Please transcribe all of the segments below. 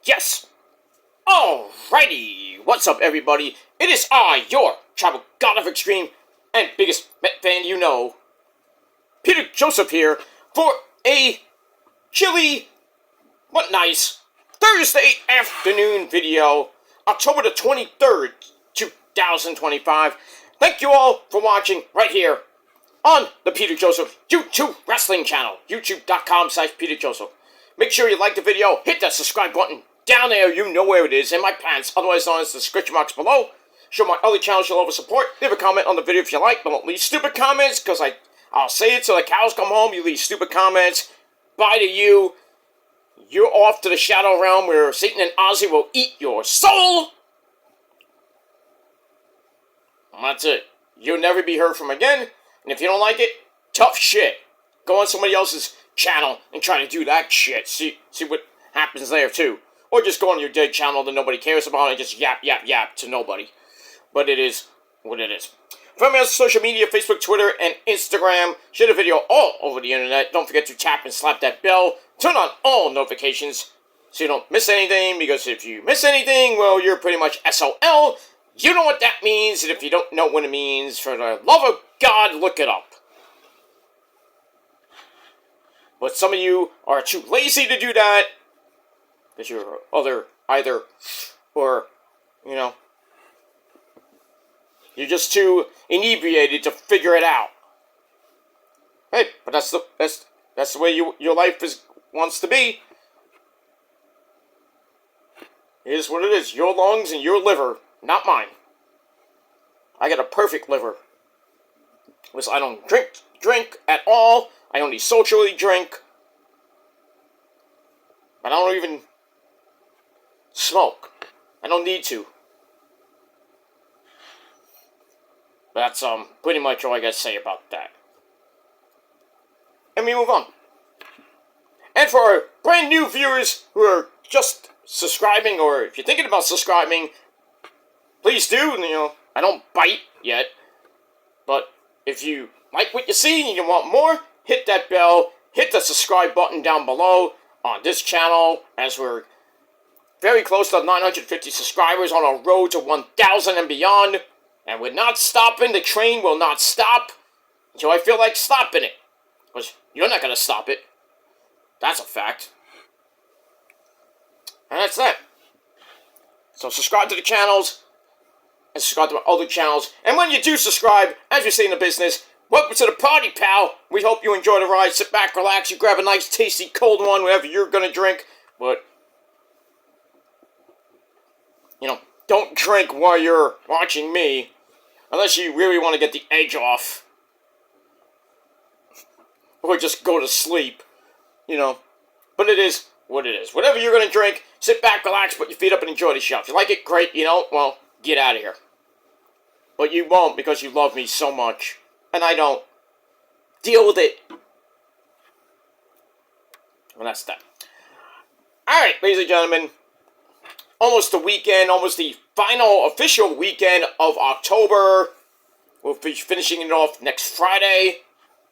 Yes! Alrighty! What's up, everybody? It is I, your Tribal God of Extreme and biggest Met fan you know, Peter Joseph here, for a chilly, but nice, Thursday afternoon video, October the 23rd, 2025. Thank you all for watching right here on the Peter Joseph YouTube Wrestling channel, youtube.com/Peter Joseph. Make sure you like the video, hit that subscribe button down there, you know where it is, in my pants, otherwise known as the description box below. Show my other channels your love and support. Leave a comment on the video if you like, but don't leave stupid comments, because I'll say it till the cows come home. You leave stupid comments, bye to you. You're off to the shadow realm where Satan and Ozzy will eat your soul. And that's it. You'll never be heard from again, and if you don't like it, tough shit. Go on somebody else's channel and try to do that shit. See what happens there, too. Or just go on your dead channel that nobody cares about and just yap to nobody. But it is what it is. Find me on social media, Facebook, Twitter, and Instagram. Share the video all over the internet. Don't forget to tap and slap that bell. Turn on all notifications so you don't miss anything. Because if you miss anything, well, you're pretty much SOL. You know what that means. And if you don't know what it means, for the love of God, look it up. But some of you are too lazy to do that. Because you're either, you know, you're just too inebriated to figure it out. Hey, but that's the way your life wants to be. It is what it is. Your lungs and your liver, not mine. I got a perfect liver. Because I don't drink at all. I only socially drink. I don't even smoke. I don't need to. That's pretty much all I gotta say about that. And we move on. And for our brand new viewers who are just subscribing, or if you're thinking about subscribing, please do. You know, I don't bite yet, but if you like what you see and you want more, hit that bell, hit the subscribe button down below on this channel, as we're very close to 950 subscribers on our road to 1,000 and beyond. And we're not stopping. The train will not stop until I feel like stopping it. Because you're not going to stop it. That's a fact. And that's that. So subscribe to the channels. And subscribe to my other channels. And when you do subscribe, as we say in the business, welcome to the party, pal. We hope you enjoy the ride. Sit back, relax. You grab a nice, tasty, cold one, whatever you're going to drink. But, you know, don't drink while you're watching me. Unless you really want to get the edge off. Or just go to sleep. You know. But it is what it is. Whatever you're going to drink, sit back, relax, put your feet up and enjoy the show. If you like it, great. You know, well, get out of here. But you won't because you love me so much. And I don't. Deal with it. Well, that's that. Alright, ladies and gentlemen. Almost the weekend, almost the final official weekend of October. We'll be finishing it off next Friday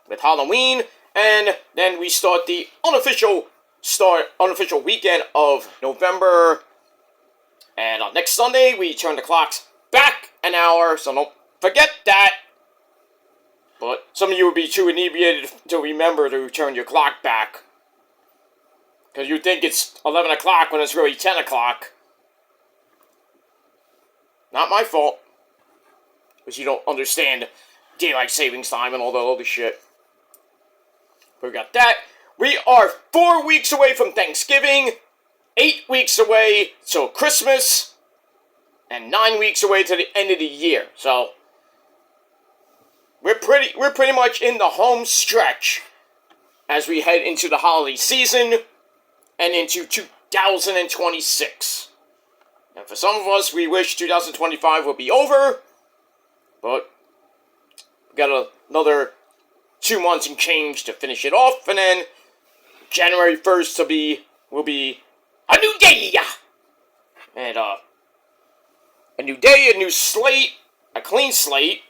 with Halloween, and then we start the unofficial weekend of November. And on next Sunday, we turn the clocks back an hour, so don't forget that. But some of you will be too inebriated to remember to turn your clock back. Because you think it's 11 o'clock when it's really 10 o'clock. Not my fault. Because you don't understand daylight savings time and all that other shit. But we got that. We are 4 weeks away from Thanksgiving. 8 weeks away till Christmas. And 9 weeks away to the end of the year. So we're pretty much in the home stretch as we head into the holiday season and into 2026. And for some of us, we wish 2025 would be over, but we got another 2 months and change to finish it off, and then January 1st will be a new day! And, a new day, a new slate, a clean slate,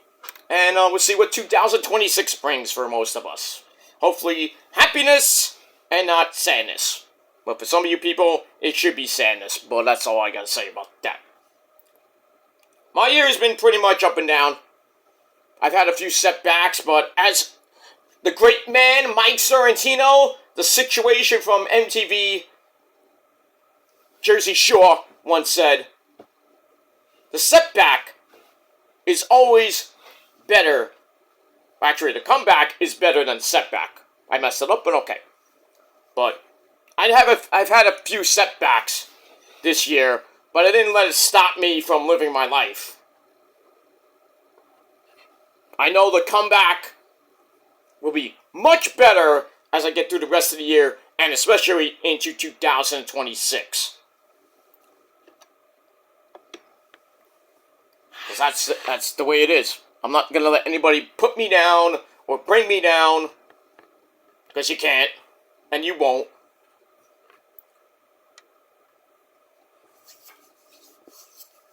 and we'll see what 2026 brings for most of us. Hopefully, happiness and not sadness. But for some of you people, it should be sadness. But that's all I gotta say about that. My year has been pretty much up and down. I've had a few setbacks, but as the great man Mike Sorrentino, the situation from MTV Jersey Shore, once said, the setback is always better. Actually, the comeback is better than setback. I messed it up, but okay. But I've had a few setbacks this year, but I didn't let it stop me from living my life. I know the comeback will be much better as I get through the rest of the year, and especially into 2026. Because that's the way it is. I'm not going to let anybody put me down or bring me down, because you can't, and you won't.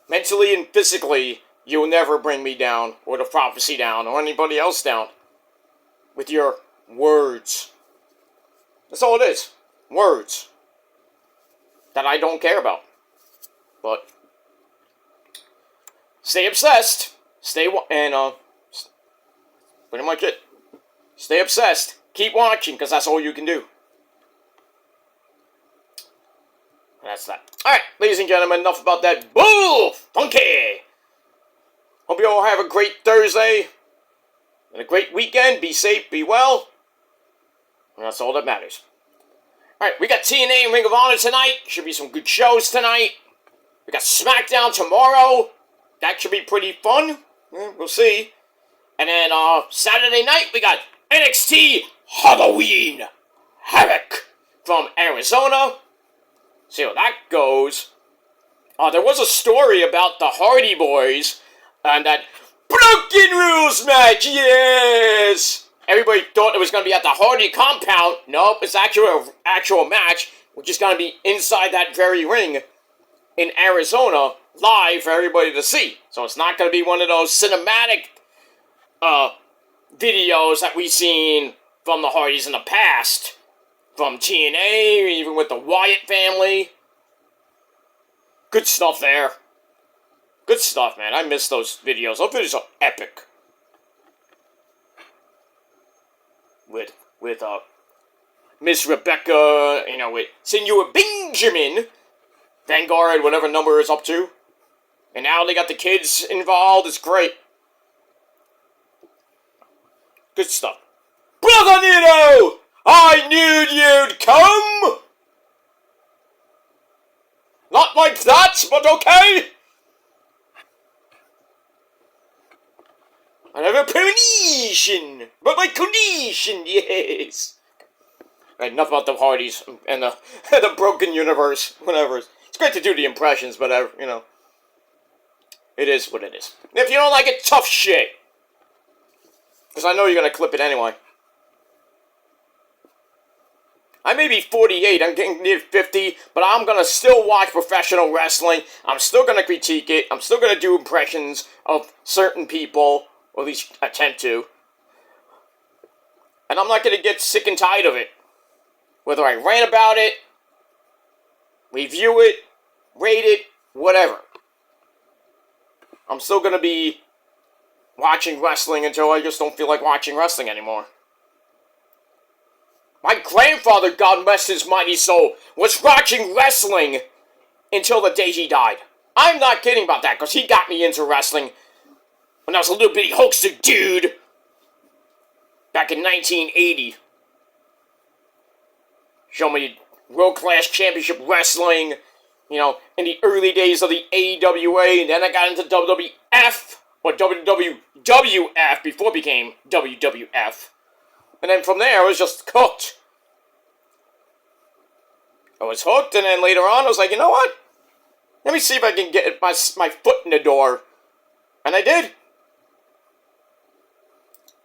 Mentally and physically, you'll never bring me down, or the prophecy down, or anybody else down. With your words. That's all it is. Words. That I don't care about. But stay obsessed. And pretty much it. Stay obsessed. Keep watching, because that's all you can do. That's that. Alright, ladies and gentlemen, enough about that bull funky. Hope you all have a great Thursday and a great weekend. Be safe, be well. And that's all that matters. Alright, we got TNA and Ring of Honor tonight. Should be some good shows tonight. We got SmackDown tomorrow. That should be pretty fun. We'll see. And then Saturday night, we got NXT Halloween Havoc from Arizona. See how that goes. There was a story about the Hardy Boys and that Broken Rules match, yes! Everybody thought it was going to be at the Hardy compound. Nope, it's actual match, which is going to be inside that very ring in Arizona, live for everybody to see. So it's not going to be one of those cinematic videos that we've seen from the Hardys in the past. From TNA, even with the Wyatt family. Good stuff there. Good stuff, man. I miss those videos. Those videos are epic. With Miss Rebecca, with Senor Benjamin, Vanguard, whatever number is up to. And now they got the kids involved. It's great. Good stuff. Brother Nino! I knew you'd come! Not like that, but okay! I have a premonition! But my condition, yes! Right, enough about the Hardys and the, the broken universe, whatever. It's great to do the impressions, but, it is what it is. If you don't like it, tough shit! Because I know you're gonna clip it anyway. I may be 48, I'm getting near 50, but I'm going to still watch professional wrestling. I'm still going to critique it. I'm still going to do impressions of certain people, or at least attempt to. And I'm not going to get sick and tired of it. Whether I rant about it, review it, rate it, whatever. I'm still going to be watching wrestling until I just don't feel like watching wrestling anymore. My grandfather, God rest his mighty soul, was watching wrestling until the day he died. I'm not kidding about that, because he got me into wrestling when I was a little bitty Hulkster dude back in 1980. Showed me world-class championship wrestling, in the early days of the AWA, and then I got into WWF, or WWF before it became WWF. And then from there, I was just hooked. I was hooked, and then later on, I was like, you know what? Let me see if I can get my foot in the door. And I did.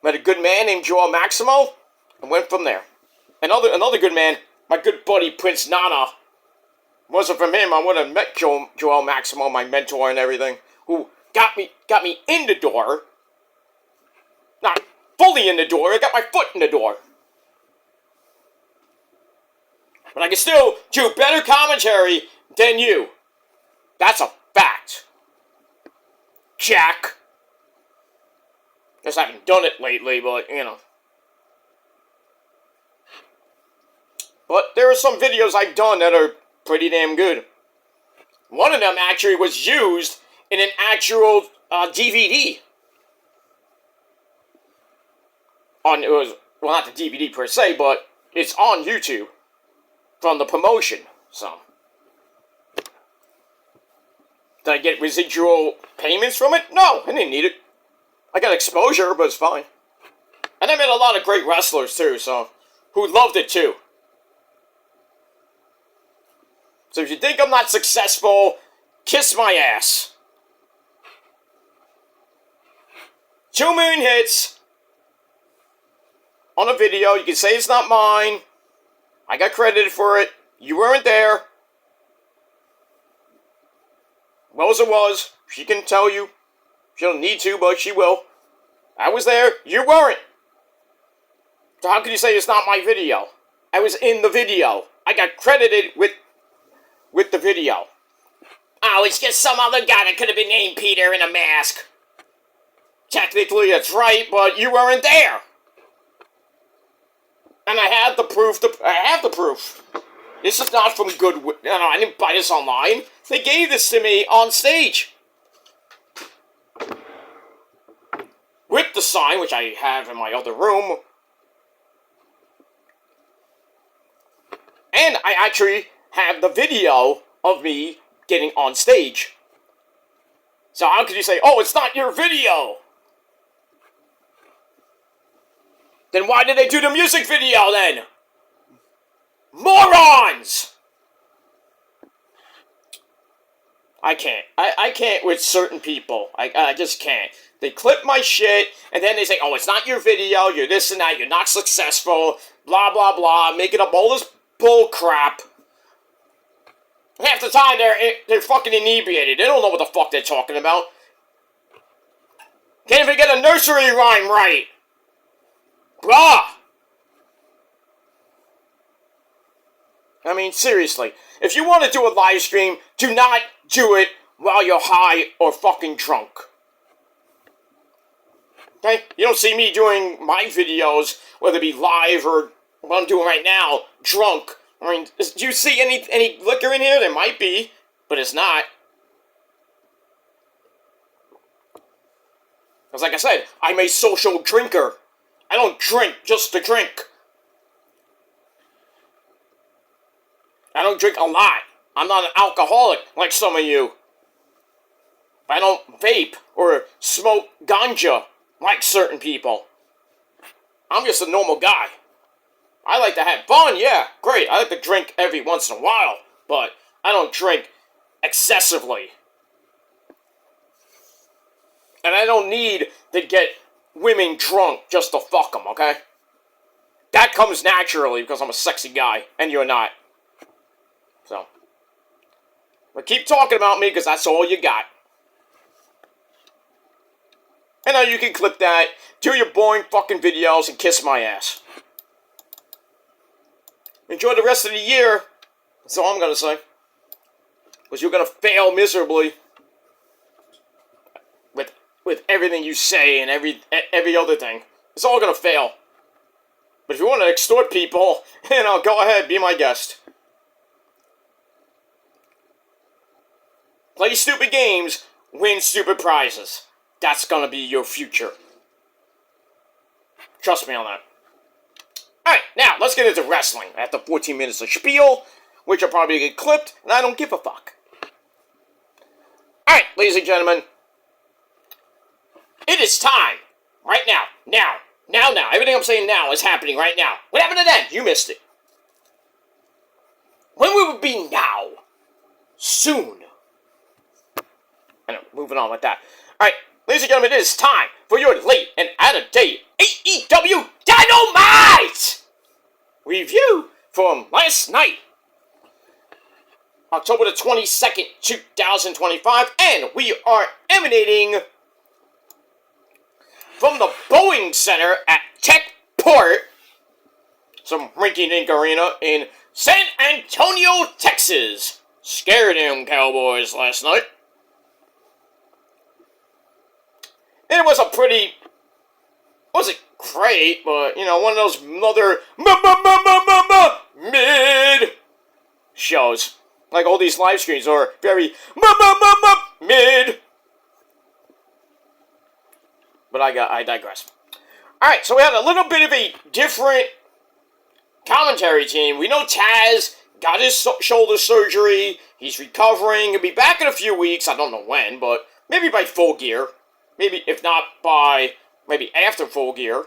Met a good man named Joel Maximo, and went from there. Another good man, my good buddy Prince Nana. If it wasn't from him, I would have met Joel Maximo, my mentor and everything, who got me in the door. Not fully in the door, I got my foot in the door. But I can still do better commentary than you. That's a fact. Jack. Guess I haven't done it lately, but, you know. But there are some videos I've done that are pretty damn good. One of them actually was used in an actual DVD. It was, well, not the DVD per se, but it's on YouTube from the promotion. So, did I get residual payments from it? No, I didn't need it. I got exposure, but it's fine. And I met a lot of great wrestlers too, so who loved it too. So if you think I'm not successful, kiss my ass. 2 million hits on a video. You can say it's not mine. I got credited for it. You weren't there. Rosa was. She can tell you. She don't need to, but she will. I was there. You weren't. So how can you say it's not my video? I was in the video. I got credited with the video. Oh, it's just some other guy that could have been named Peter in a mask. Technically, that's right, but you weren't there. And I have the proof. I have the proof. This is not from Goodwill. No, I didn't buy this online. They gave this to me on stage. With the sign, which I have in my other room. And I actually have the video of me getting on stage. So how could you say, oh, it's not your video? Then why did they do the music video then? Morons! I can't. I can't with certain people. I just can't. They clip my shit, and then they say, oh, it's not your video, you're this and that, you're not successful, blah, blah, blah, making up all this bull crap. Half the time, they're fucking inebriated. They don't know what the fuck they're talking about. Can't even get a nursery rhyme right. Blah. I mean, seriously. If you want to do a live stream, do not do it while you're high or fucking drunk. Okay? You don't see me doing my videos, whether it be live or what I'm doing right now, drunk. I mean, do you see any liquor in here? There might be, but it's not. Because like I said, I'm a social drinker. I don't drink just to drink. I don't drink a lot. I'm not an alcoholic like some of you. I don't vape or smoke ganja like certain people. I'm just a normal guy. I like to have fun, yeah, great. I like to drink every once in a while, but I don't drink excessively. And I don't need to get women drunk just to fuck them, okay? That comes naturally because I'm a sexy guy, and you're not. So. But keep talking about me because that's all you got. And now you can clip that, do your boring fucking videos, and kiss my ass. Enjoy the rest of the year. That's all I'm gonna say. Because you're gonna fail miserably. With everything you say and every other thing. It's all gonna fail. But if you want to extort people, you know, go ahead, be my guest. Play stupid games, win stupid prizes. That's gonna be your future. Trust me on that. Alright, now, let's get into wrestling. After 14 minutes of spiel, which will probably get clipped, and I don't give a fuck. Alright, ladies and gentlemen. It is time. Right now. Now. Everything I'm saying now is happening right now. What happened to then? You missed it. When will it be now? Soon. Anyway, moving on with that. Alright, ladies and gentlemen, it is time for your late and out-of-date AEW Dynamite review from last night. October the 22nd, 2025, and we are emanating from the Boeing Center at Techport, some rinky-dink arena in San Antonio, Texas. Scared them Cowboys last night. And it was a pretty, wasn't great, but, one of those mid shows. Like all these live streams are very mid. But I digress. Alright, so we had a little bit of a different commentary team. We know Taz got his shoulder surgery. He's recovering. He'll be back in a few weeks. I don't know when, but maybe by Full Gear. Maybe, if not by, maybe after Full Gear.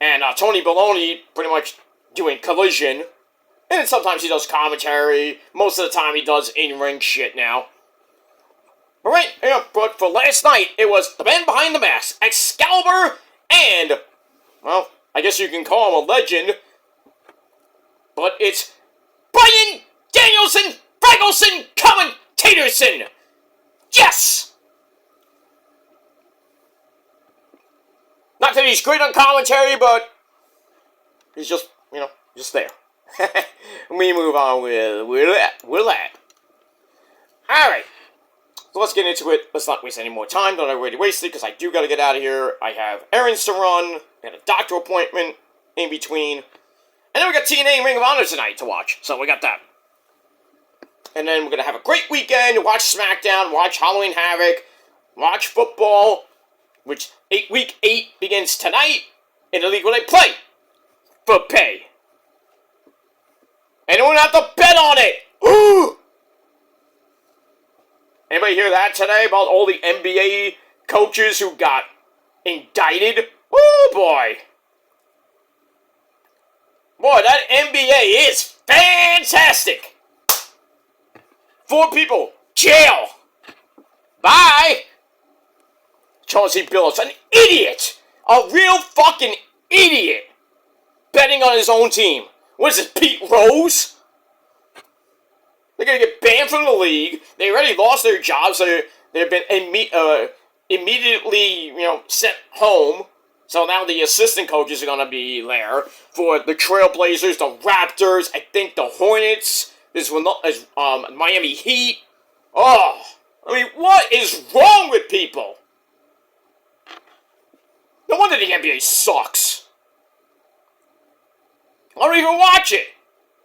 And Tony Baloney pretty much doing Collision. And then sometimes he does commentary. Most of the time he does in-ring shit now. Alright, yeah, but for last night, it was the man behind the mask, Excalibur, and, well, I guess you can call him a legend, but it's Brian Danielson Fraggleson Commentatorson! Yes! Not that he's great on commentary, but he's just, just there. We move on with that. Alright. So let's get into it. Let's not waste any more time. Don't already waste it, because I do got to get out of here. I have errands to run. I got a doctor appointment in between. And then we got TNA Ring of Honor tonight to watch. So we got that. And then we're going to have a great weekend. Watch SmackDown. Watch Halloween Havoc. Watch football. Which week 8 begins tonight. In the league where they play. For pay. And we don't have to bet on it. Ooh! Anybody hear that today about all the NBA coaches who got indicted? Oh boy. Boy, that NBA is fantastic. 4 people. Jail. Bye. Chauncey Billups, an idiot. A real fucking idiot. Betting on his own team. What is this, Pete Rose? They're going to get banned from the league. They already lost their jobs. They've been immediately, sent home. So now the assistant coaches are going to be there for the Trailblazers, the Raptors, I think the Hornets. This will not as Miami Heat. Oh, I mean, what is wrong with people? No wonder the NBA sucks. I don't even watch it.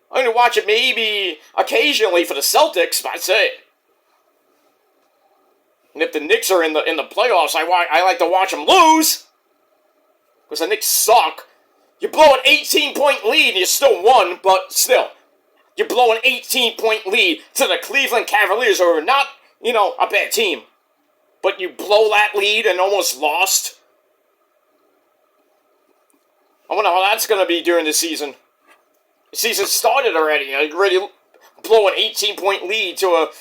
I'm going to watch it maybe occasionally for the Celtics, but that's it. And if the Knicks are in the playoffs, I like to watch them lose. Because the Knicks suck. You blow an 18-point lead and you still won, but still. You blow an 18-point lead to the Cleveland Cavaliers, who are not, a bad team. But you blow that lead and almost lost. I wonder how that's going to be during the season. The season started already. You already blow an 18-point lead to a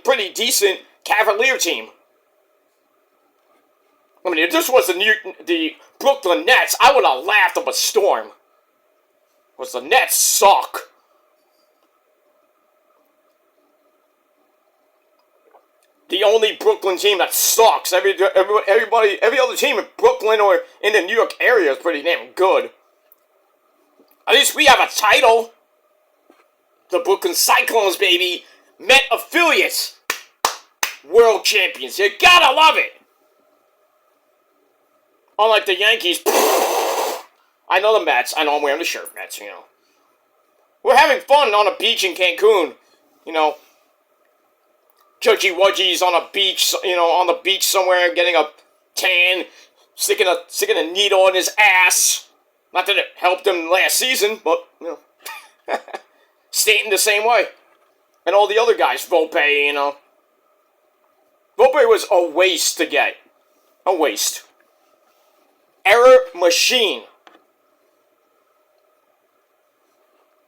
pretty decent Cavalier team. I mean, if this was the Brooklyn Nets, I would have laughed up a storm. Because the Nets suck. The only Brooklyn team that sucks. Every other team in Brooklyn or in the New York area is pretty damn good. At least we have a title. The Brooklyn Cyclones, baby. Met affiliates. World champions. You gotta love it. Unlike the Yankees. I know the Mets. I know I'm wearing the shirt, Mets, We're having fun on a beach in Cancun. Judgy Wudgy's on a beach, on the beach somewhere, getting a tan, sticking a needle in his ass. Not that it helped him last season, but, Stanton the same way. And all the other guys, Volpe, Volpe was a waste to get. A waste. Error machine.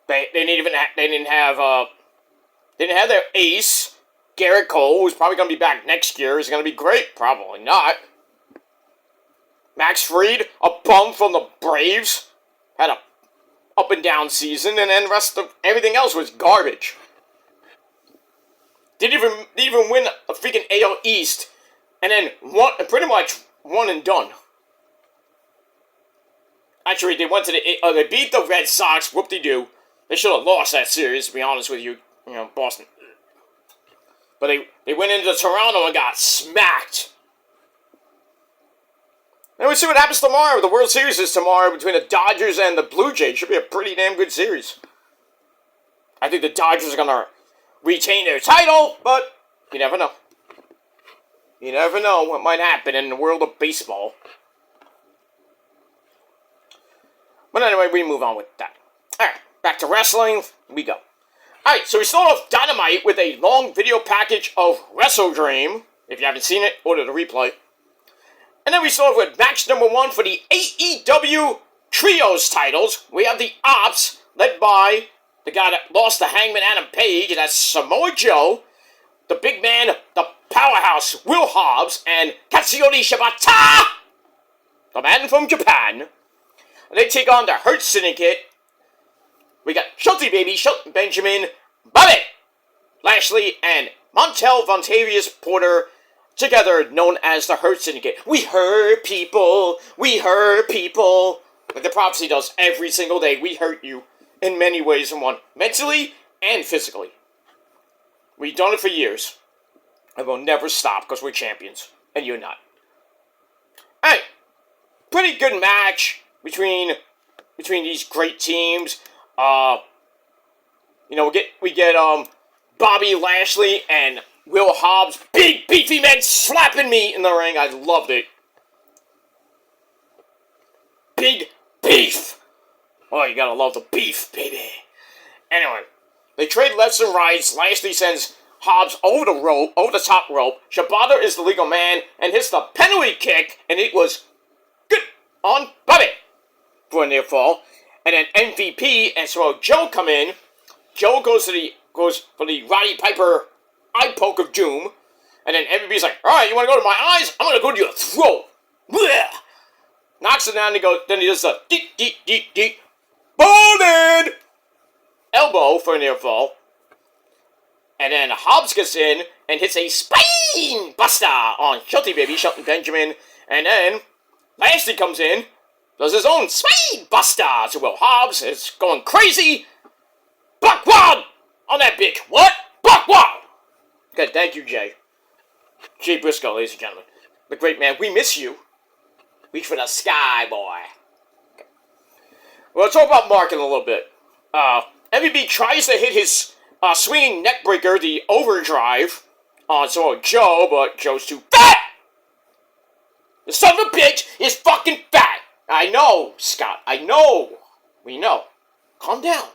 They didn't have their ace, Garrett Cole, who's probably going to be back next year. Is going to be great? Probably not. Max Fried, a bum from the Braves, had a up and down season, and then the rest of everything else was garbage. Didn't even win a freaking AL East, and then pretty much one and done. Actually, they went to they beat the Red Sox. Whoop-de-doo. They should have lost that series, to be honest with you. You know, Boston. But they went into Toronto and got smacked. And we'll see what happens tomorrow. The World Series is tomorrow between the Dodgers and the Blue Jays. Should be a pretty damn good series. I think the Dodgers are going to retain their title, but you never know. You never know what might happen in the world of baseball. But anyway, we move on with that. Alright, back to wrestling. We go. Alright, so we start off Dynamite with a long video package of Wrestle Dream. If you haven't seen it, order the replay. And then we start off with match number 1 for the AEW Trios titles. We have the Ops, led by the guy that lost to Hangman Adam Page, and that's Samoa Joe. The big man, the powerhouse, Will Hobbs, and Katsuyori Shibata, the man from Japan. And they take on the Hurt Syndicate. We got Shelton Baby, Shelton Benjamin, Bobby Lashley, and Montel Vontavious Porter, together known as the Hurt Syndicate. We hurt people. We hurt people. Like the prophecy does every single day. We hurt you in many ways and one. Mentally and physically. We've done it for years. And we'll never stop because we're champions. And you're not. Alright. Pretty good match between these great teams. You know, we get Bobby Lashley and Will Hobbs, big beefy men slapping me in the ring. I loved it. Big beef. Oh, you gotta love the beef, baby. Anyway, they trade lefts and rights. Lashley sends Hobbs over the top rope. Shibata is the legal man and hits the penalty kick, and it was good on Bobby for a near fall. And then MVP and so Joe come in. Joe goes for the Roddy Piper eye poke of doom. And then MVP's like, alright, you want to go to my eyes? I'm going to go to your throat. Blech! Knocks it down and then he does the deep. Bolded! Elbow for a near fall. And then Hobbs gets in and hits a spine buster on Shelton Baby, Shelton Benjamin. And then Lashley comes in, does his own spine buster to Will Hobbs. It's going crazy. Buckwad on that bitch. What? Buckwad! Okay, thank you, Jay. Jay Briscoe, ladies and gentlemen. The great man. We miss you. Reach for the sky, boy. Okay. Well, let's talk about marking a little bit. MVP tries to hit his swinging neck breaker, the overdrive, on Joe, but Joe's too fat! The son of a bitch is fucking fat! I know, Scott. I know. We know. Calm down.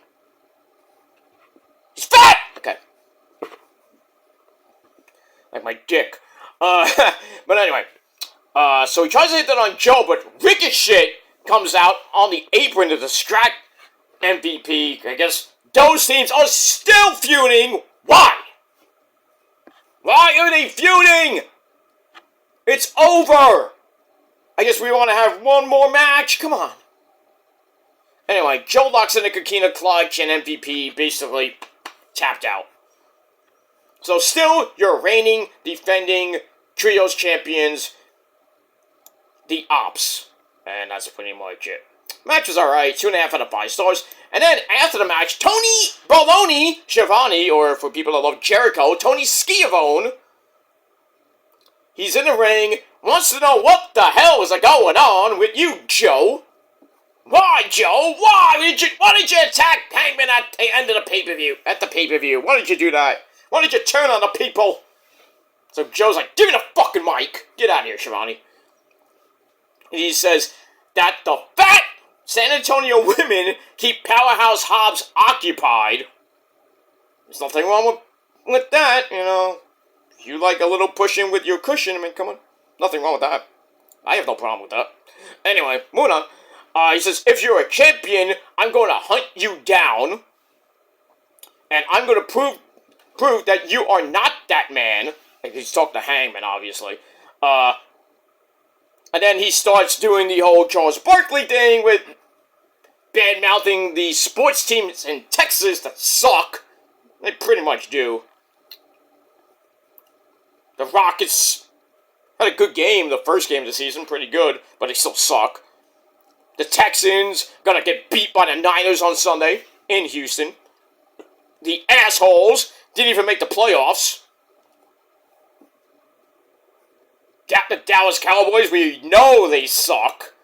He's fat! Okay. Like my dick. But anyway. So he tries to hit that on Joe, but Ricochet comes out on the apron to distract MVP. I guess those teams are still feuding. Why? Why are they feuding? It's over. I guess we want to have one more match. Come on. Anyway, Joe locks in a Coquina clutch and MVP basically tapped out. So still, your reigning, defending Trios champions, the Ops. And that's pretty much it. Match was alright, 2.5 out of 5 stars. And then after the match, Tony Baloney Schiavone, or for people that love Jericho, Tony Schiavone, he's in the ring, wants to know what the hell is going on with you, Joe. Why, Joe? Why did you attack Hangman at the end of the pay-per-view? At the pay-per-view. Why did you do that? Why did you turn on the people? So Joe's like, give me the fucking mic. Get out of here, Shivani. And he says that the fat San Antonio women keep Powerhouse Hobbs occupied. There's nothing wrong with that, you know. If you like a little pushing with your cushion, I mean, come on. Nothing wrong with that. I have no problem with that. Anyway, moving on. He says, if you're a champion, I'm going to hunt you down. And I'm going to prove that you are not that man. Like he's talking to Hangman, obviously. And then he starts doing the whole Charles Barkley thing with bad-mouthing the sports teams in Texas that suck. They pretty much do. The Rockets had a good game, the first game of the season, pretty good, but they still suck. The Texans gonna get beat by the Niners on Sunday in Houston. The assholes didn't even make the playoffs. The Dallas Cowboys, we know they suck.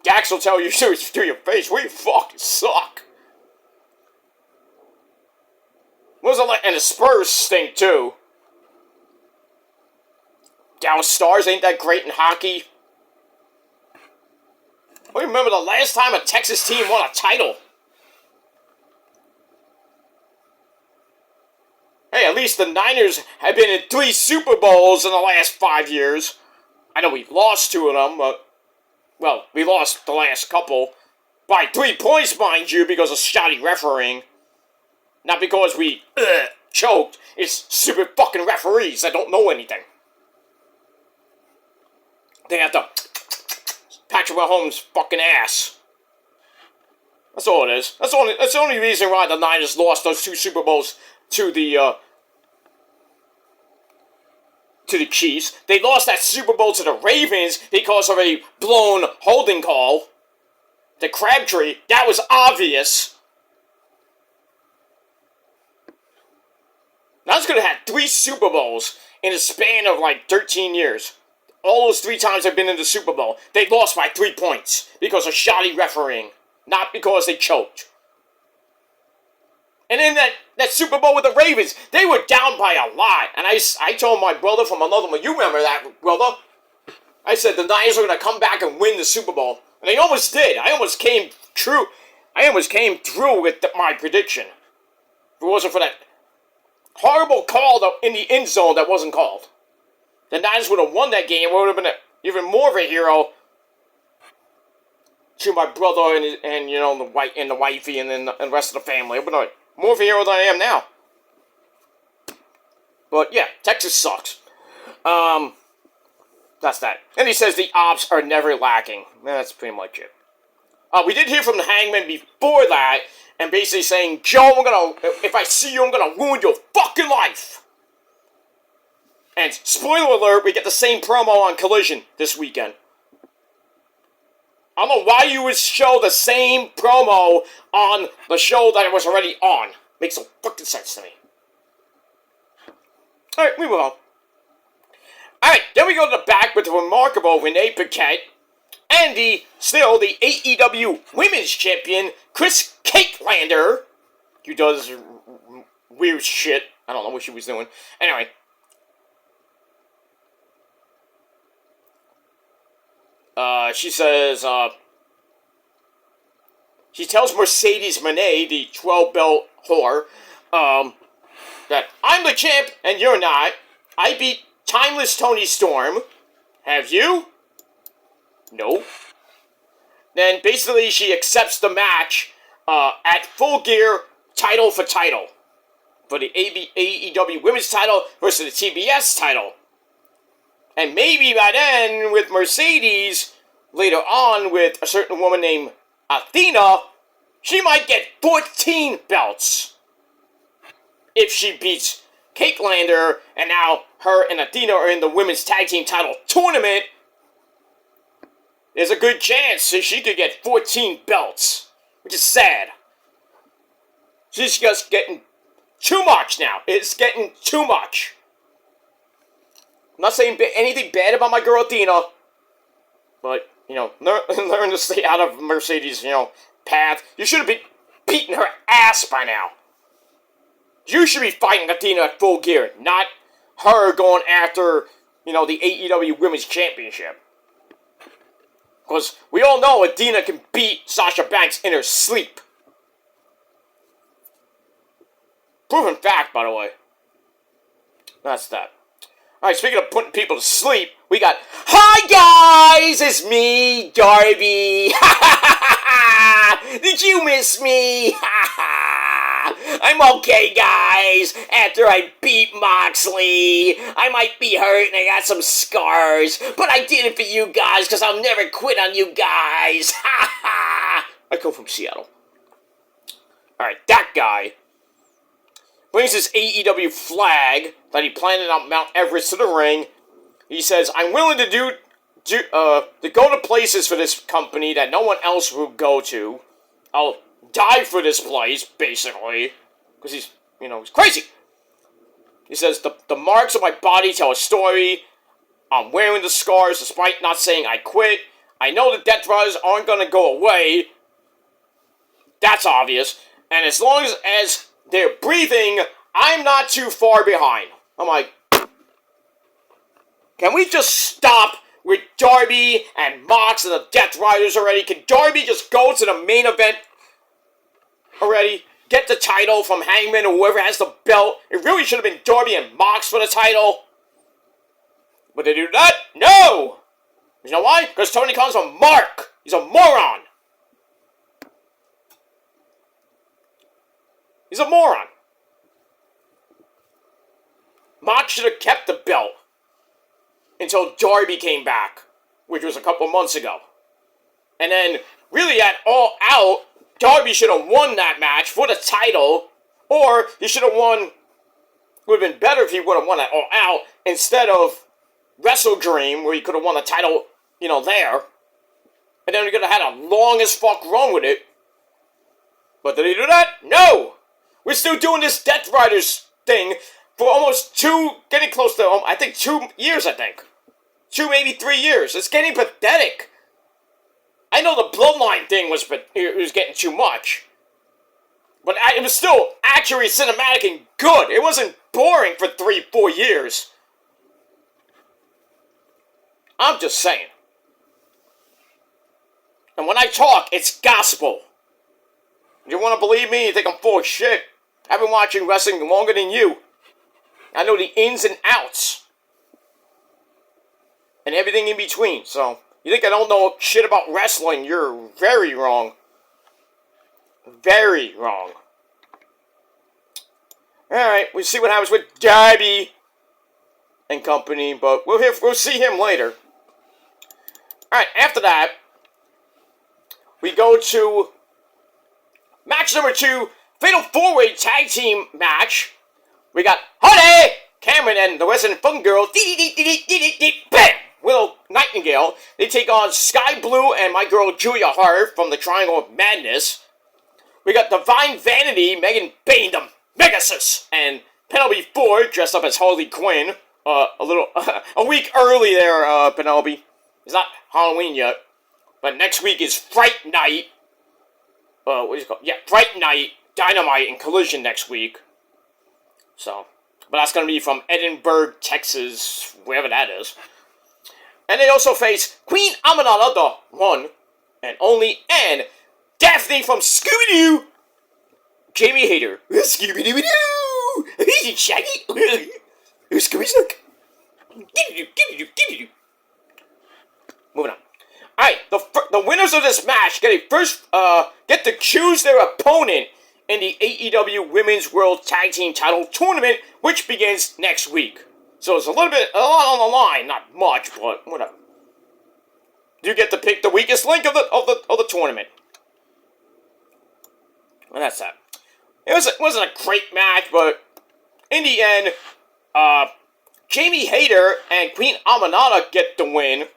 Dax will tell you to your face, we fucking suck. What was it like? And the Spurs stink too. Dallas Stars ain't that great in hockey. I remember the last time a Texas team won a title. Hey, at least the Niners have been in 3 Super Bowls in the last 5 years. I know we lost 2 of them, but... Well, we lost the last couple. By 3 points, mind you, because of shoddy refereeing. Not because we choked. It's stupid fucking referees that don't know anything. They have to... Patrick Mahomes' fucking ass. That's all it is. That's the only reason why the Niners lost those 2 Super Bowls to the Chiefs. They lost that Super Bowl to the Ravens because of a blown holding call. The Crabtree, that was obvious. Now it's going to have 3 Super Bowls in a span of like 13 years. All those 3 times they've been in the Super Bowl, they lost by 3 points because of shoddy refereeing, not because they choked. And in that Super Bowl with the Ravens, they were down by a lot. And I told my brother from another one, you remember that, brother? I said the Niners were going to come back and win the Super Bowl. And they almost did. I almost came through with my prediction. If it wasn't for that horrible call in the end zone that wasn't called. The Niners would have won that game. It would have been even more of a hero to my brother and you know, the wifey and then the rest of the family. It would have been more of a hero than I am now. But yeah, Texas sucks. That's that. And he says the ops are never lacking. That's pretty much it. We did hear from the Hangman before that, and basically saying, Joe, if I see you, I'm gonna ruin your fucking life. And spoiler alert, we get the same promo on Collision this weekend. I don't know why you would show the same promo on the show that it was already on. Makes no fucking sense to me. Alright, we move on. Alright, then we go to the back with the remarkable Renee Paquette and the AEW Women's Champion, Chris Cakelander, who does weird shit. I don't know what she was doing. Anyway. She says, she tells Mercedes Moné, the 12-belt whore, that I'm the champ and you're not. I beat Timeless Tony Storm. Have you? No. Then basically she accepts the match at Full Gear, title for title. For the AEW Women's title versus the TBS title. And maybe by then, with Mercedes, later on with a certain woman named Athena, she might get 14 belts. If she beats Cakelander, and now her and Athena are in the women's tag team title tournament, there's a good chance that she could get 14 belts, which is sad. She's just getting too much now. It's getting too much. I'm not saying anything bad about my girl Athena, but, you know, learn to stay out of Mercedes', you know, path. You should have been beating her ass by now. You should be fighting Athena at Full Gear, not her going after, you know, the AEW Women's Championship. Because we all know Athena can beat Sasha Banks in her sleep. Proven fact, by the way. That's that. Alright, speaking of putting people to sleep, we got, hi guys, it's me, Darby. Did you miss me? I'm okay, guys. After I beat Moxley, I might be hurt and I got some scars, but I did it for you guys because I'll never quit on you guys. I come from Seattle. Alright, that guy brings his AEW flag that he planted on Mount Everest to the ring. He says, I'm willing to to go to places for this company that no one else will go to. I'll die for this place, basically, because he's crazy. He says, the marks of my body tell a story. I'm wearing the scars despite not saying I quit. I know the Death Riders aren't going to go away. That's obvious. And as long as they're breathing, I'm not too far behind. I'm like, can we just stop with Darby and Mox and the Death Riders already? Can Darby just go to the main event already? Get the title from Hangman or whoever has the belt. It really should have been Darby and Mox for the title. Would they do that? No! You know why? Because Tony Khan's a mark. He's a moron. He's a moron. Mox should have kept the belt until Darby came back, which was a couple months ago. And then, really at All Out, Darby should have won that match for the title, or he should have won. Would have been better if he would have won at All Out instead of Wrestle Dream, where he could have won the title, there. And then we could have had a long as fuck run with it. But did he do that? No! We're still doing this Death Riders thing for almost getting close to, I think 2 years, 2, maybe 3 years. It's getting pathetic. I know the Bloodline thing was getting too much. But it was still accurate, cinematic, and good. It wasn't boring for 3-4 years. I'm just saying. And when I talk, it's gospel. You want to believe me? You think I'm full of shit? I've been watching wrestling longer than you. I know the ins and outs. And everything in between. So, you think I don't know shit about wrestling? You're very wrong. Very wrong. Alright, we'll see what happens with Darby and company, but we'll see him later. Alright, after that, we go to match number 2, Fatal 4-Way Tag Team match. We got Honey, Cameron, and the Western Fun Girl, bam! Willow Nightingale. They take on Sky Blue and my girl Julia Hart from the Triangle of Madness. We got Divine Vanity, Megan Bayne, the Megasus, and Penelope Ford dressed up as Harley Quinn. A week early there, Penelope. It's not Halloween yet, but next week is Fright Night. What is it called? Yeah, Fright Night, Dynamite, and Collision next week. So, but that's gonna be from Edinburgh, Texas, wherever that is. And they also face Queen Aminata, the one and only, and Daphne from Scooby-Doo, Jamie Hayter. Scooby-Doo! He's Shaggy! Scooby-Snook! Moving on. Alright, the winners of this match get to choose their opponent in the AEW Women's World Tag Team Title Tournament, which begins next week. So it's a lot on the line, not much, but whatever. You get to pick the weakest link of the tournament. And that's that. It wasn't a great match, but in the end, Jamie Hayter and Queen Aminata get the win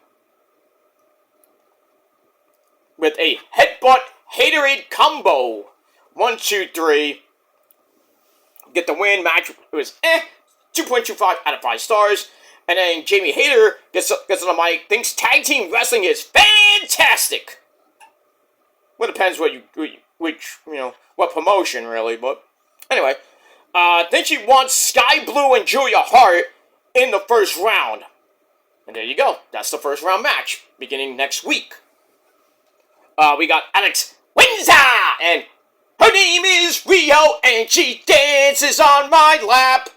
with a headbutt Haterade combo. 1, 2, 3. Get the win. Match was 2.25 out of 5 stars. And then Jamie Hayter gets on the mic, thinks tag team wrestling is fantastic. Well, it depends what promotion really, but anyway. Then she wants Sky Blue and Julia Hart in the first round. And there you go. That's the first round match beginning next week. We got Alex Windsor, and her name is Rio, and she dances on my lap.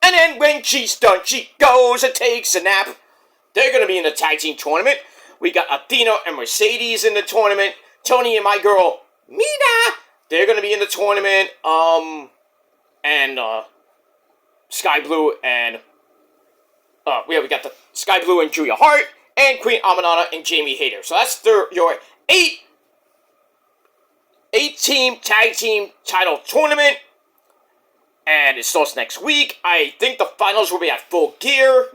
And then when she's done, she goes and takes a nap. They're going to be in the tag team tournament. We got Athena and Mercedes in the tournament. Tony and my girl, Mina, they're going to be in the tournament. And Sky Blue and... we got the Sky Blue and Julia Hart, and Queen Aminata and Jamie Hayter. So that's your 8-team tag team title tournament. And it starts next week. I think the finals will be at Full Gear.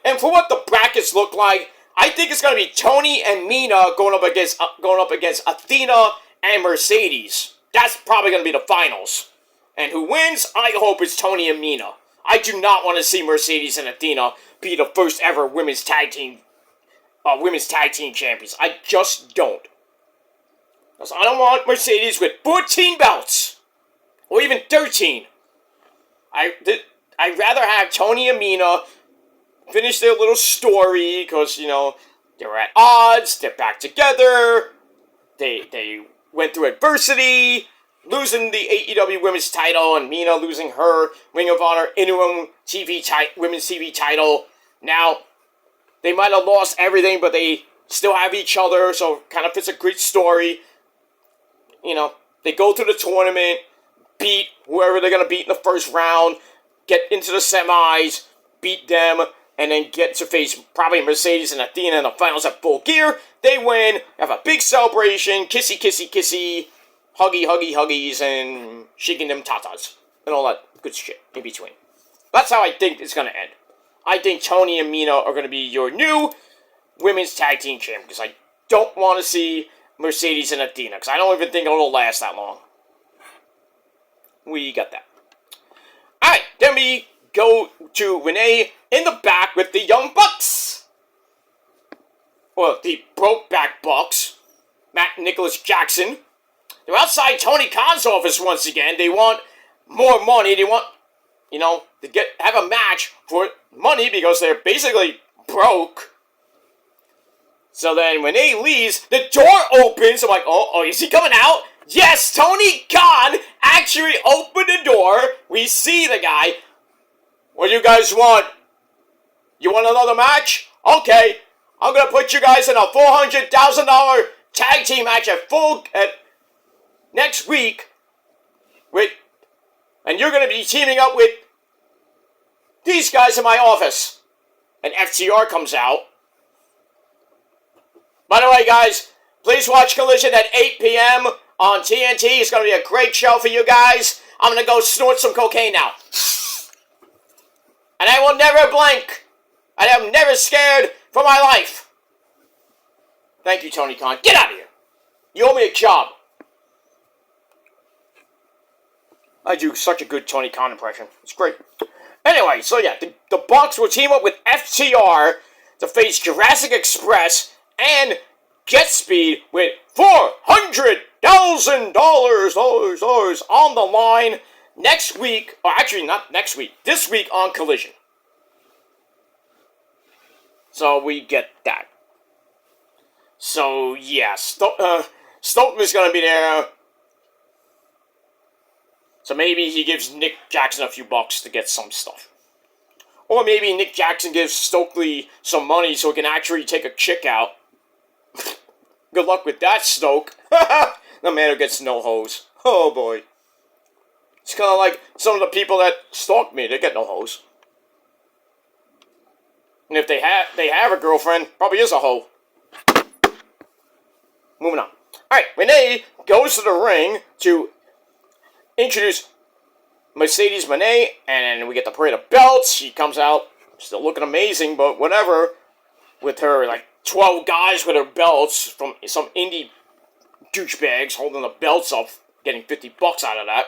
And for what the brackets look like, I think it's going to be Tony and Mina going up against Athena and Mercedes. That's probably going to be the finals. And who wins? I hope it's Tony and Mina. I do not want to see Mercedes and Athena be the first ever women's tag team champions. I just don't. Because I don't want Mercedes with 14 belts. Or even 13. I'd rather have Tony and Mina finish their little story, because, you know, they're at odds, they're back together, they went through adversity, losing the AEW Women's title, and Mina losing her Ring of Honor interim Women's TV title. Now, they might have lost everything, but they still have each other, so it kind of fits a great story. You know, they go through the tournament, beat whoever they're going to beat in the first round, get into the semis, beat them, and then get to face probably Mercedes and Athena in the finals at Full Gear. They win, have a big celebration, kissy, kissy, kissy, huggy, huggy, huggies, and shaking them tatas, and all that good shit in between. That's how I think it's going to end. I think Tony and Mina are going to be your new women's tag team champions. I don't want to see Mercedes and Athena, because I don't even think it'll last that long. We got that. Alright, then we go to Renee in the back with the Young Bucks. Well, the Brokeback Bucks. Matt and Nicholas Jackson. They're outside Tony Khan's office once again. They want more money. They want, you know, to have a match for money because they're basically broke. So then when Renee leaves, the door opens. I'm like, oh, is he coming out? Yes, Tony Khan actually opened the door. We see the guy. What do you guys want? You want another match? Okay, I'm gonna put you guys in a $400,000 tag team match at next week. And you're gonna be teaming up with these guys in my office. And FTR comes out. By the way, guys, please watch Collision at 8 p.m. on TNT. It's going to be a great show for you guys. I'm going to go snort some cocaine now. And I will never blink. I am never scared for my life. Thank you, Tony Khan. Get out of here. You owe me a job. I do such a good Tony Khan impression. It's great. Anyway, so yeah, the Bucks will team up with FTR to face Jurassic Express and Jet Speed with $400,000 on the line next week, or actually not next week, this week on Collision. So we get that. So yeah, Stokely is going to be there. So maybe he gives Nick Jackson a few bucks to get some stuff. Or maybe Nick Jackson gives Stokely some money so he can actually take a chick out. Good luck with that, Stoke. The man who gets no hose. Oh boy. It's kind of like some of the people that stalk me. They get no hose. And if they have a girlfriend, probably is a hoe. Moving on. Alright, Renee goes to the ring to introduce Mercedes Moné, and then we get the parade of belts. She comes out, still looking amazing, but whatever, with her, like, 12 guys with her belts from some indie douchebags holding the belts up, getting $50 out of that.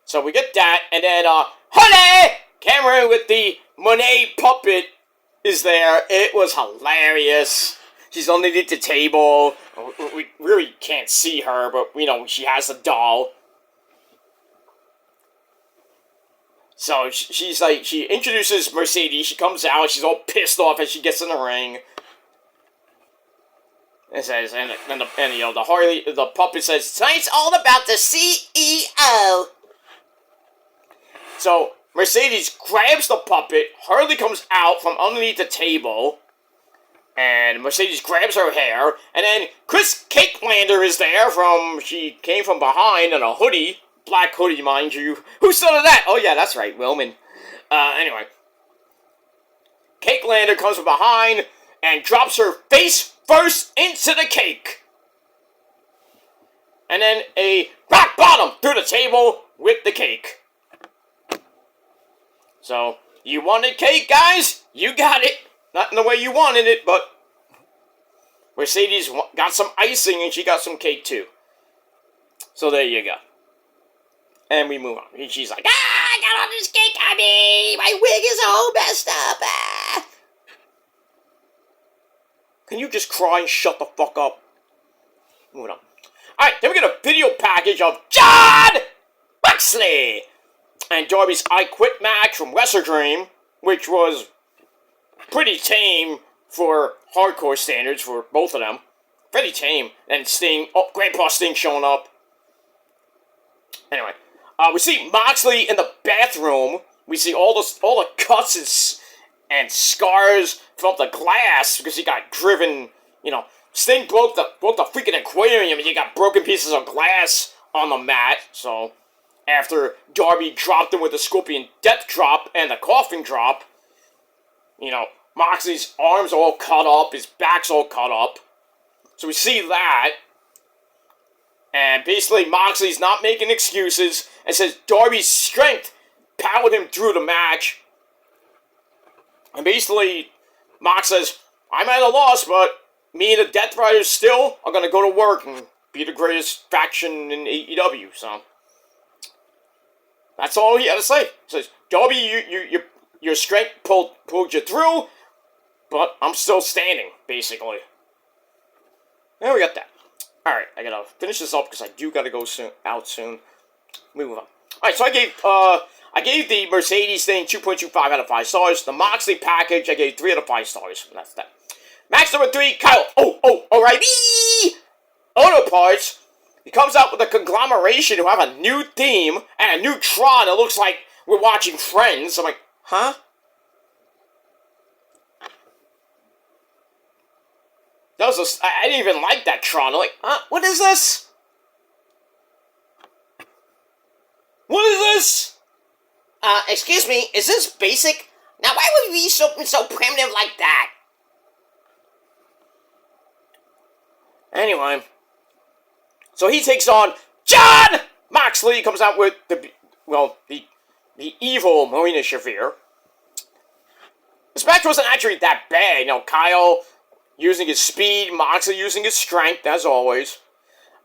So we get that, and then, honey! Cameron with the Monet puppet is there. It was hilarious. She's underneath the table. We really can't see her, but, you know, she has a doll. So she's like, she introduces Mercedes. She comes out. She's all pissed off as she gets in the ring. It says, and you know, the puppet says, tonight's all about the CEO. So Mercedes grabs the puppet. Harley comes out from underneath the table. And Mercedes grabs her hair. And then Chris Cakelander is there she came from behind in a hoodie. Black hoodie, mind you. Who said that? Oh, yeah, that's right, Wilman. Anyway. Cakelander comes from behind and drops her face first into the cake. And then a rock bottom through the table with the cake. So, you wanted cake, guys? You got it. Not in the way you wanted it, but Mercedes got some icing and she got some cake too. So there you go. And we move on. And she's like, I got all this cake on me. My wig is all messed up. Can you just cry and shut the fuck up? Moving on. Alright, then we get a video package of John Moxley and Darby's I Quit match from Wrestle Dream, which was pretty tame for hardcore standards for both of them. Pretty tame. And Sting, Grandpa Sting showing up. Anyway, we see Moxley in the bathroom. We see all the cuts and scars from the glass because he got driven. You know, Sting broke the freaking aquarium and you got broken pieces of glass on the mat. So after Darby dropped him with the Scorpion Death Drop and the Coffin Drop, you know, Moxley's arms are all cut up, his back's all cut up. So we see that. And basically, Moxley's not making excuses and says Darby's strength powered him through the match. And basically, Mox says, I'm at a loss, but me and the Death Riders still are going to go to work and be the greatest faction in AEW. So, that's all he had to say. He says, Darby, your strength pulled you through, but I'm still standing, basically. And we got that. Alright, I gotta finish this up because I do gotta go out soon. Move on. Alright, so I gave the Mercedes thing 2.25 out of 5 stars. The Moxley package, I gave 3 out of 5 stars. And that's that. Match number 3, Kyle. Alrighty! Auto Parts. He comes out with a conglomeration who have a new theme and a new Tron that looks like we're watching Friends. I'm like, huh? I didn't even like that Tron. I'm like, what is this? What is this? Excuse me, is this basic? Now, why would we be something so primitive like that? Anyway, so he takes on John Moxley. He comes out with the evil Marina Shafir. This match wasn't actually that bad. You know, Kyle using his speed, Moxley using his strength, as always.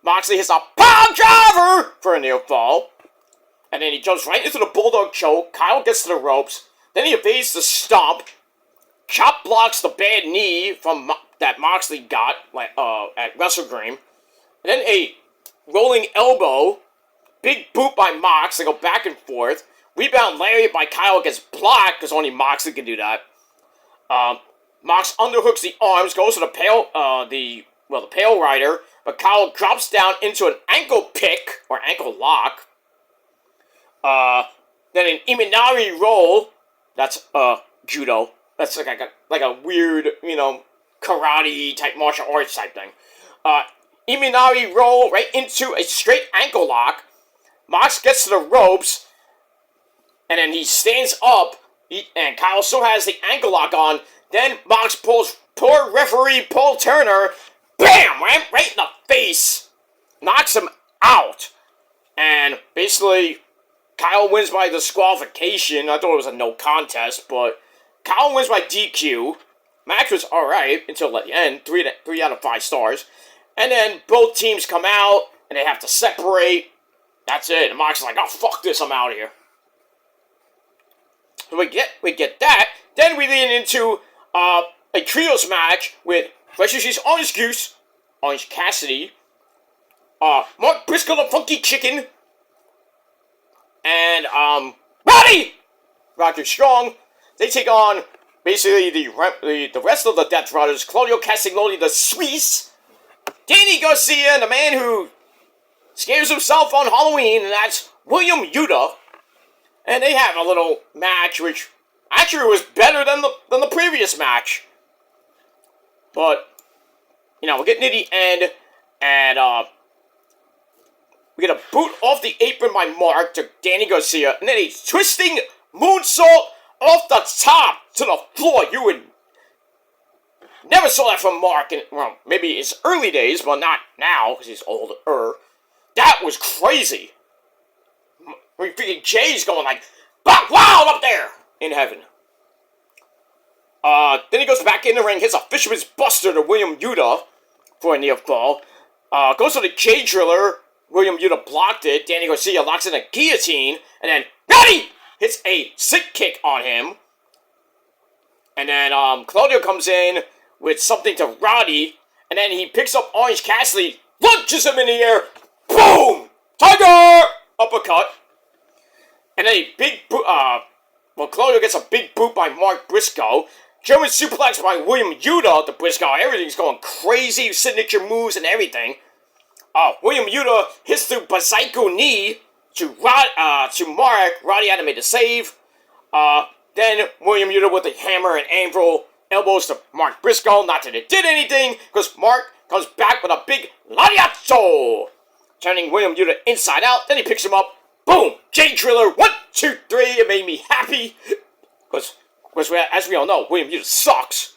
Moxley hits a power driver for a near fall. And then he jumps right into the Bulldog choke. Kyle gets to the ropes. Then he evades the stomp. Chop blocks the bad knee from that Moxley got at Wrestle Dream. And then a rolling elbow. Big boot by Mox. They go back and forth. Rebound lariat by Kyle gets blocked because only Moxley can do that. Mox underhooks the arms, goes to the Pale Rider, but Kyle drops down into an ankle pick, or ankle lock. Then an Imanari roll, that's, judo. That's like a weird, karate type martial arts type thing. Imanari roll right into a straight ankle lock. Mox gets to the ropes, and then he stands up, and Kyle still has the ankle lock on. Then Mox pulls poor referee Paul Turner, bam, right in the face, knocks him out. And basically, Kyle wins by disqualification. I thought it was a no contest, but Kyle wins by DQ. Match was alright until the end, 3 out of 5 stars. And then both teams come out, and they have to separate. That's it. And Mox is like, oh, fuck this, I'm out of here. So we get that. Then we lead into a trios match with Freshie's Orange Goose, Orange Cassidy, Mark Briscoe the Funky Chicken, and Roger Strong. They take on basically the rest of the Death Riders: Claudio Castagnoli, the Swiss, Danny Garcia, and the man who scares himself on Halloween, and that's William Yuta. And they have a little match, which actually was better than the previous match. But, we're getting to the end, and we get a boot off the apron by Mark to Danny Garcia, and then a twisting moonsault off the top to the floor. You would never saw that from Mark in, maybe his early days, but not now, because he's older. That was crazy. I mean, freaking Jay's going like, wow, up there! in heaven. Then he goes back in the ring, hits a Fisherman's Buster to William Yuta for a near fall. Goes to the J Driller. William Yuta blocked it. Danny Garcia locks in a guillotine. And then Roddy hits a sick kick on him. And then Claudio comes in with something to Roddy. And then he picks up Orange Cassidy, launches him in the air. Boom! Tiger! Uppercut. And then a big Claudio gets a big boot by Mark Briscoe. German suplex by William Yuta to Briscoe. Everything's going crazy. Signature moves and everything. William Yuta hits through Psycho knee to Mark. Roddy had to make the save. Then William Yuta with a hammer and anvil elbows to Mark Briscoe. Not that it did anything, because Mark comes back with a big lariato, turning William Yuta inside out. Then he picks him up. Boom! J Driller. 1, 2, 3. It made me happy. Because as we all know, William Yuta sucks.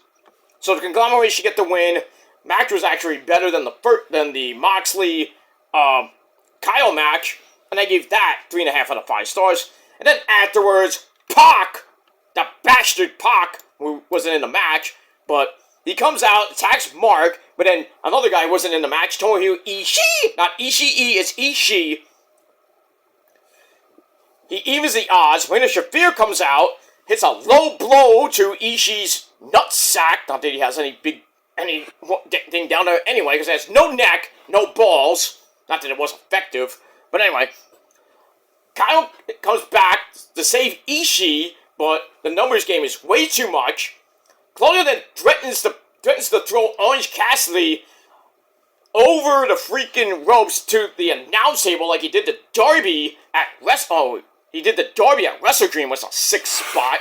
So the Conglomeration get the win. Match was actually better than the Moxley Kyle match, and I gave that 3.5 out of 5 stars. And then afterwards, Pac, that bastard Pac, who wasn't in the match, but he comes out, attacks Mark, but then another guy wasn't in the match, Tomohiro Ishii, not Ishii, it's Ishii. He evens the odds. Reina Shafir comes out, hits a low blow to Ishii's nutsack. Not that he has anything down there anyway, because it has no neck, no balls. Not that it was effective, but anyway. Kyle comes back to save Ishii, but the numbers game is way too much. Claudio then threatens to throw Orange Cassidy over the freaking ropes to the announce table like he did the Darby at Wrestle Dream, was a sick spot.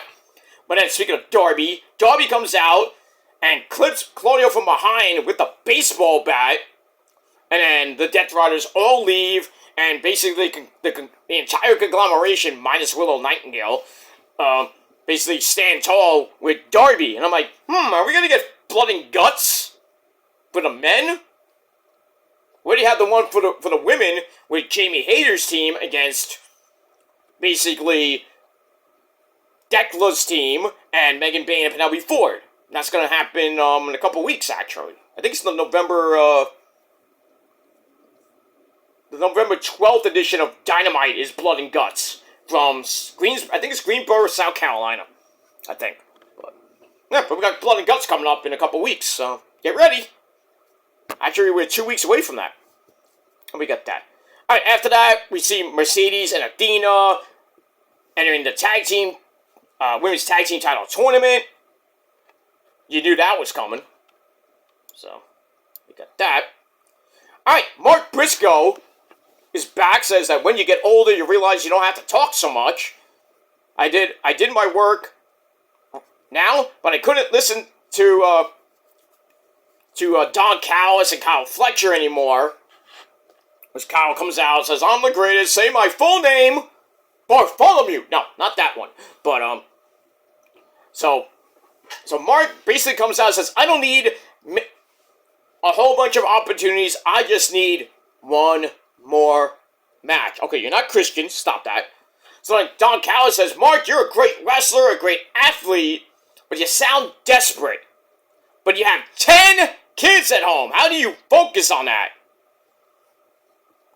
But then, speaking of Darby comes out and clips Claudio from behind with the baseball bat. And then the Death Riders all leave, and basically the entire Conglomeration, minus Willow Nightingale, basically stand tall with Darby. And I'm like, are we going to get blood and guts for the men? We already had the one for the women with Jamie Hayter's team against basically Decla's team and Megan Bayne and Penelope Ford. That's going to happen in a couple weeks, actually. I think it's the November 12th edition of Dynamite is Blood and Guts from Greensboro, South Carolina. I think. But we got Blood and Guts coming up in a couple weeks, so get ready. Actually, we're 2 weeks away from that. And we got that. Alright, after that, we see Mercedes and Athena entering the women's tag team title tournament. You knew that was coming. So, we got that. Alright, Mark Briscoe is back, says that when you get older, you realize you don't have to talk so much. I did my work now, but I couldn't listen to Don Callis and Kyle Fletcher anymore. Because Kyle comes out and says, I'm the greatest, say my full name, Bartholomew. No, not that one. But, so Mark basically comes out and says, I don't need a whole bunch of opportunities, I just need one more match. Okay, you're not Christian, stop that. So like Don Callis says, Mark, you're a great wrestler, a great athlete, but you sound desperate. But you have 10 kids at home. How do you focus on that?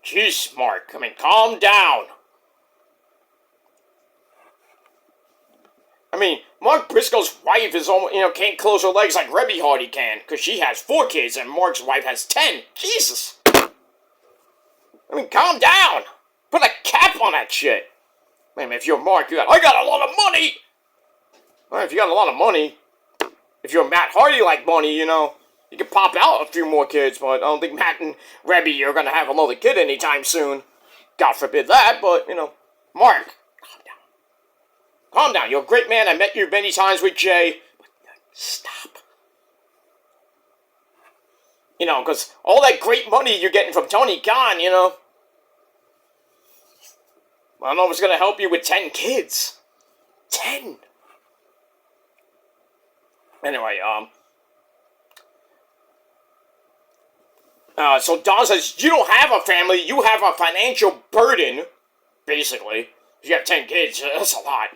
Jeez, Mark, calm down. Mark Briscoe's wife is almost, can't close her legs like Rebby Hardy can, because she has 4 kids and Mark's wife has 10. Jesus. Calm down. Put a cap on that shit. If you're Mark, I got a lot of money. Well, if you got a lot of money, if you're Matt Hardy like money, you can pop out a few more kids, but I don't think Matt and Rebby are going to have another kid anytime soon. God forbid that, but, Mark, calm down. Calm down. You're a great man. I met you many times with Jay. But stop. Because all that great money you're getting from Tony Khan, I don't know if it's going to help you with 10 kids. 10. Anyway, so Don says, you don't have a family, you have a financial burden, basically. If you have 10 kids, that's a lot.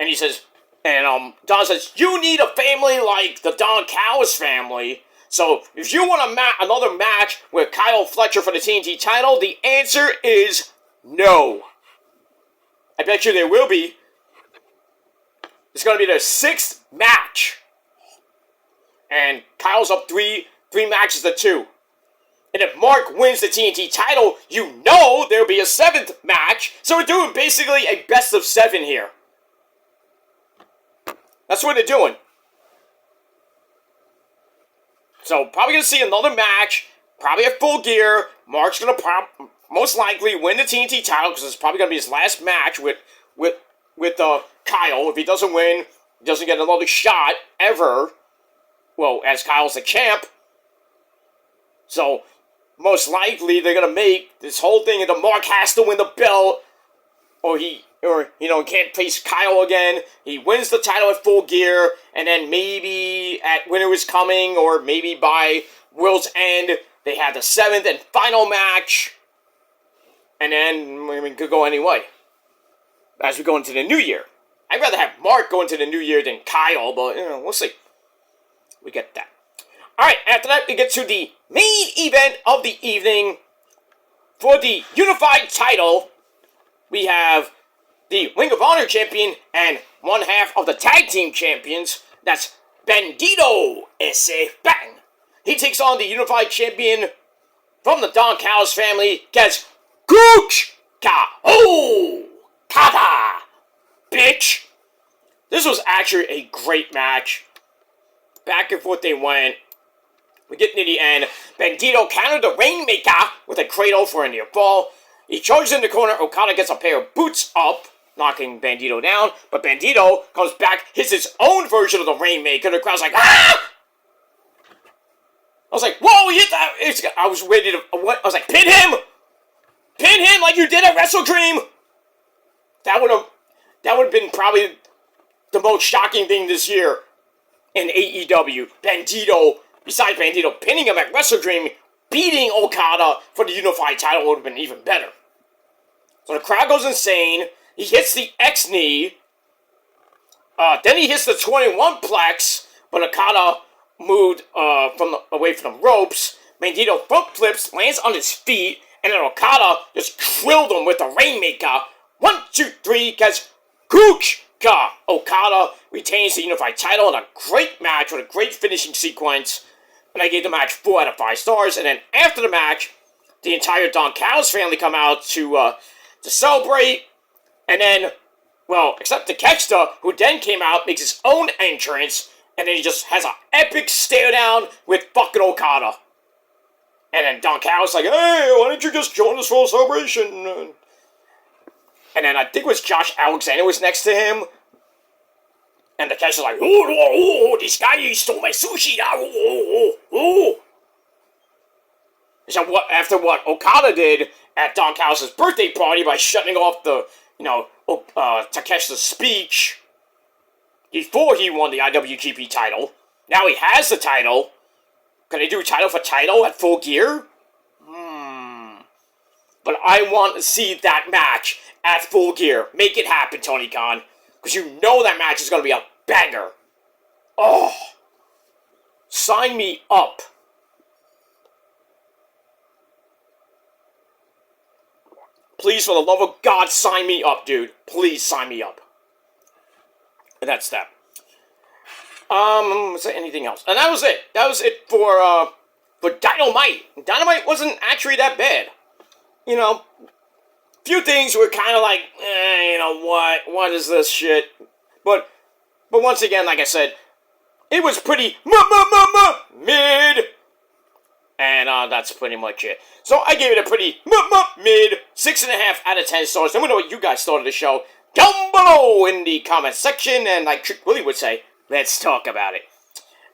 And he says, and Don says, you need a family like the Don Callis family. So if you want another match with Kyle Fletcher for the TNT title, the answer is no. I bet you there will be. It's going to be their 6th match. And Kyle's up 3 matches to 2. And if Mark wins the TNT title, you know there'll be a 7th match. So we're doing basically a best of 7 here. That's what they're doing. So probably going to see another match. Probably at Full Gear. Mark's going to most likely win the TNT title because it's probably going to be his last match with Kyle. If he doesn't win, he doesn't get another shot ever. Well, as Kyle's the champ. So most likely they're going to make this whole thing into Mark has to win the belt. Or can't face Kyle again. He wins the title at Full Gear, and then maybe at Winter Is Coming, or maybe by World's End, they have the 7th and final match. And then, it could go any way. As we go into the new year. I'd rather have Mark go into the new year than Kyle, but, we'll see. We get that. Alright, after that, we get to the main event of the evening. For the unified title, we have the Ring of Honor champion and one half of the tag team champions. That's Bandito ese Bang. He takes on the unified champion from the Don Callis family, gets Kuchka Kata, bitch. This was actually a great match. Back and forth they went. We get near the end. Bandito countered the Rainmaker with a cradle for a near fall. He charges in the corner. Okada gets a pair of boots up, knocking Bandito down. But Bandito comes back, hits his own version of the Rainmaker. The crowd's like, ah! I was like, whoa, he hit that. I was ready to, what? I was like, pin him! Pin him like you did at Wrestle Dream! That would have been probably the most shocking thing this year in AEW. Besides Bandito pinning him at Wrestle Dream, beating Okada for the unified title would have been even better. So the crowd goes insane. He hits the X-knee. Then he hits the 21 plex, but Okada moved away from the ropes. Bandito front flips, lands on his feet, and then Okada just drilled him with the Rainmaker. 1, 2, 3, gets Kuchka. Okada retains the unified title in a great match with a great finishing sequence. And I gave the match 4 out of 5 stars. And then after the match, the entire Don Callis family come out to celebrate. And then, well, except Takeshita, who then came out, makes his own entrance. And then he just has an epic stare down with fucking Okada. And then Don Callis like, hey, why don't you just join us for a celebration? And then I think it was Josh Alexander was next to him. And the cat's like, oh, this guy stole my sushi. So after what Okada did at Don Callis' birthday party by shutting off the, Takeshita's speech before he won the IWGP title. Now he has the title. Can they do title for title at Full Gear? But I want to see that match at Full Gear. Make it happen, Tony Khan. Because you know that match is going to be a banger. Oh. Sign me up. Please, for the love of God, sign me up, dude. Please sign me up. And that's that. Was there anything else? And that was it. That was it for Dynamite. Dynamite wasn't actually that bad. Few things were kind of like, what is this shit? But once again, like I said, it was pretty mid. And that's pretty much it. So I gave it a pretty mid, 6.5 out of 10 stars. Let me know what you guys thought of the show down below in the comment section. And like Trick Willie would say, let's talk about it.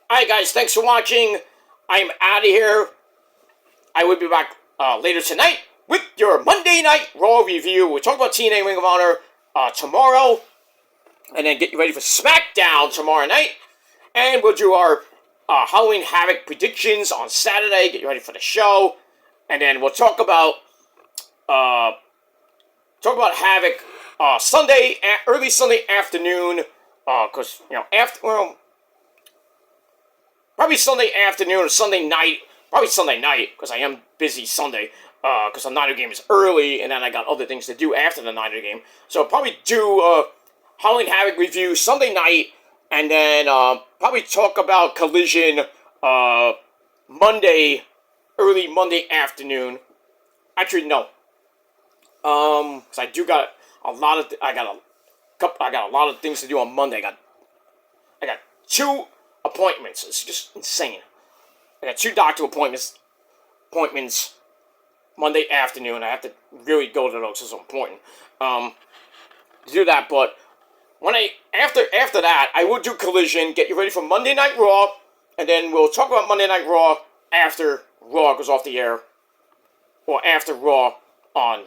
Alright guys, thanks for watching. I'm out of here. I will be back later tonight with your Monday Night Raw review. We'll talk about TNA Ring of Honor tomorrow. And then get you ready for SmackDown tomorrow night. And we'll do our Halloween Havoc predictions on Saturday. Get you ready for the show. And then we'll talk about Havoc early Sunday afternoon. Cause probably Sunday afternoon or Sunday night. Probably Sunday night, because I am busy Sunday. Because the Niner game is early, and then I got other things to do after the Niner game. So I'll probably do Halloween Havoc review Sunday night, and then probably talk about Collision early Monday afternoon. Actually, no. Because I got a lot of things to do on Monday. I got 2 appointments. It's just insane. I got 2 doctor appointments Monday afternoon. I have to really go to those. It's important to do that. But after that, I will do Collision. Get you ready for Monday Night Raw, and then we'll talk about Monday Night Raw after Raw goes off the air, or after Raw on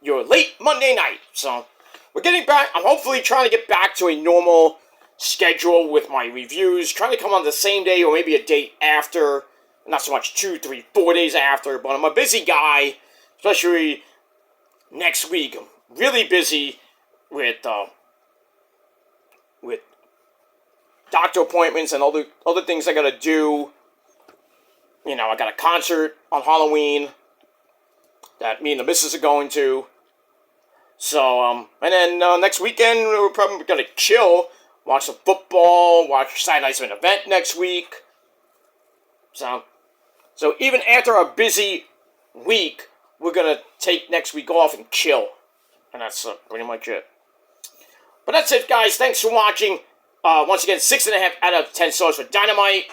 your late Monday night. So we're getting back. I'm hopefully trying to get back to a normal schedule with my reviews, trying to come on the same day or maybe a day after, not so much 2, 3, 4 days after, but I'm a busy guy, especially next week. I'm really busy with doctor appointments and other things I gotta do. You know, I got a concert on Halloween that me and the missus are going to. So, and then next weekend we're probably gonna chill, watch some football, watch Saturday Night's Main Event next week. So even after a busy week, we're gonna take next week off and chill. And that's pretty much it. But that's it, guys. Thanks for watching. Once again, 6.5 out of 10 stars for Dynamite.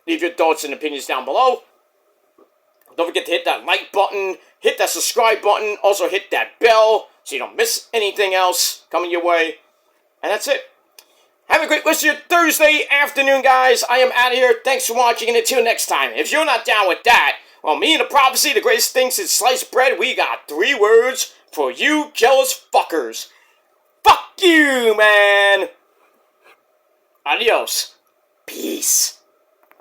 Leave your thoughts and opinions down below. Don't forget to hit that like button, hit that subscribe button, also hit that bell so you don't miss anything else coming your way. And that's it. Have a great rest of your Thursday afternoon, guys. I am out of here. Thanks for watching, and until next time. If you're not down with that, well, me and the prophecy, the greatest thing since sliced bread, we got 3 words for you jealous fuckers. Fuck you, man. Adios. Peace.